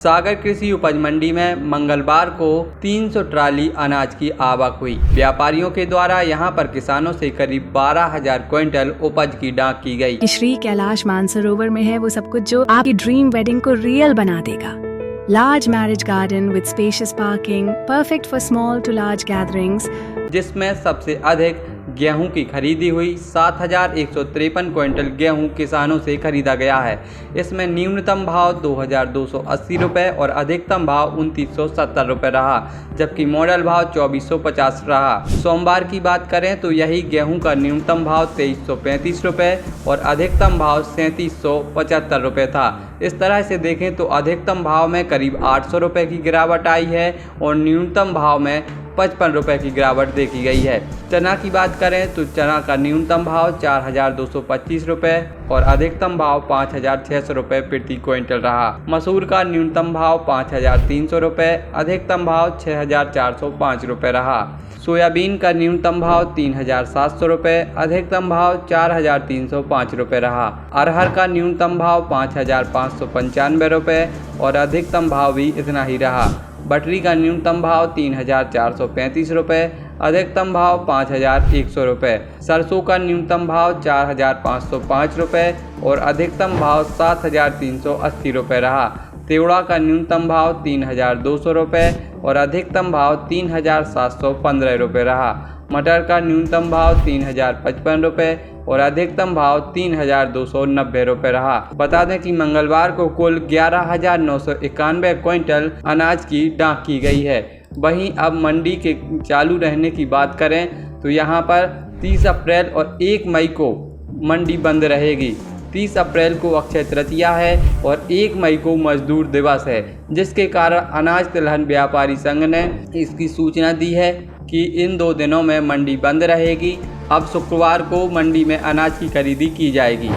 सागर कृषि उपज मंडी में मंगलवार को 300 ट्राली अनाज की आवक हुई। व्यापारियों के द्वारा यहां पर किसानों से करीब 12,000 क्विंटल उपज की डाक की गई। श्री कैलाश मानसरोवर में है वो सब कुछ जो आपकी ड्रीम वेडिंग को रियल बना देगा। Large marriage garden with spacious parking, perfect for small to large gatherings, जिसमें सबसे अधिक गेहूं की खरीदी हुई। 7,153 क्विंटल गेहूं किसानों से खरीदा गया है। इसमें न्यूनतम भाव 2,280 रुपये और अधिकतम भाव 2,970 रुपये रहा, जबकि मॉडल भाव 2,450 रहा। सोमवार की बात करें तो यही गेहूं का न्यूनतम भाव 2,335 रुपये और अधिकतम भाव 3,775 रुपये था। इस तरह से देखें तो अधिकतम भाव में करीब 800 रुपये की गिरावट आई है और न्यूनतम भाव में 55 रुपये की गिरावट देखी गई है। चना की बात करें तो चना का न्यूनतम भाव 4,225 रुपये और अधिकतम भाव 5,600 रुपये प्रति क्विंटल रहा। मसूर का न्यूनतम भाव 5,300 रुपये, अधिकतम भाव 6,405 रुपये रहा। सोयाबीन का न्यूनतम भाव 3,700 रुपये, अधिकतम भाव 4,305 रुपये रहा। अरहर का न्यूनतम भाव 5,595 रुपये और अधिकतम भाव भी इतना ही रहा। बटरी का न्यूनतम भाव 3,435 रुपये, अधिकतम भाव 5,100 रुपये। सरसों का न्यूनतम भाव 4,505 रुपये और अधिकतम भाव 7,380 रुपये रहा। तेवड़ा का न्यूनतम भाव 3,200 रुपये और अधिकतम भाव 3,715 रुपये रहा। मटर का न्यूनतम भाव 3,055 रुपये और अधिकतम भाव 3,290 रुपये रहा। बता दें कि मंगलवार को कुल 11,991 क्विंटल अनाज की डाक की गई है। वहीं अब मंडी के चालू रहने की बात करें तो यहां पर 30 अप्रैल और 1 मई को मंडी बंद रहेगी। 30 अप्रैल को अक्षय तृतीया है और 1 मई को मजदूर दिवस है, जिसके कारण अनाज तिलहन व्यापारी संघ ने इसकी सूचना दी है कि इन 2 दिनों में मंडी बंद रहेगी। अब शुक्रवार को मंडी में अनाज की खरीदी की जाएगी।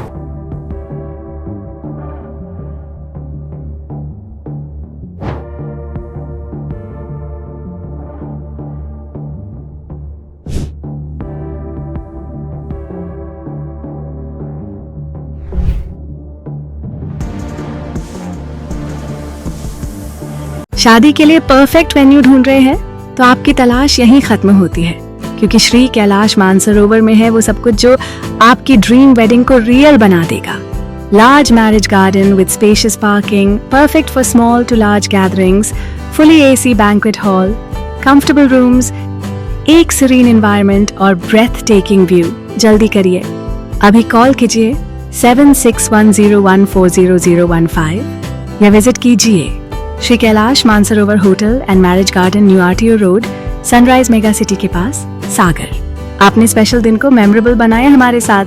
शादी के लिए परफेक्ट वेन्यू ढूंढ रहे हैं तो आपकी तलाश यहीं खत्म होती है, क्योंकि श्री कैलाश मानसरोवर में है वो सब कुछ जो आपकी ड्रीम वेडिंग को रियल बना देगा। Large marriage garden with spacious parking, perfect for small to large gatherings, fully AC banquet hall, comfortable rooms, एक सीरीन एनवायरनमेंट और ब्रेथ टेकिंग व्यू। जल्दी करिए, अभी कॉल कीजिए 7610140015 या विजिट कीजिए Shri Kailash Mansarovar hotel and marriage garden, new RTO road, sunrise mega city के पास, सागर। आपने स्पेशल दिन को मेमोरेबल बनाया हमारे साथ।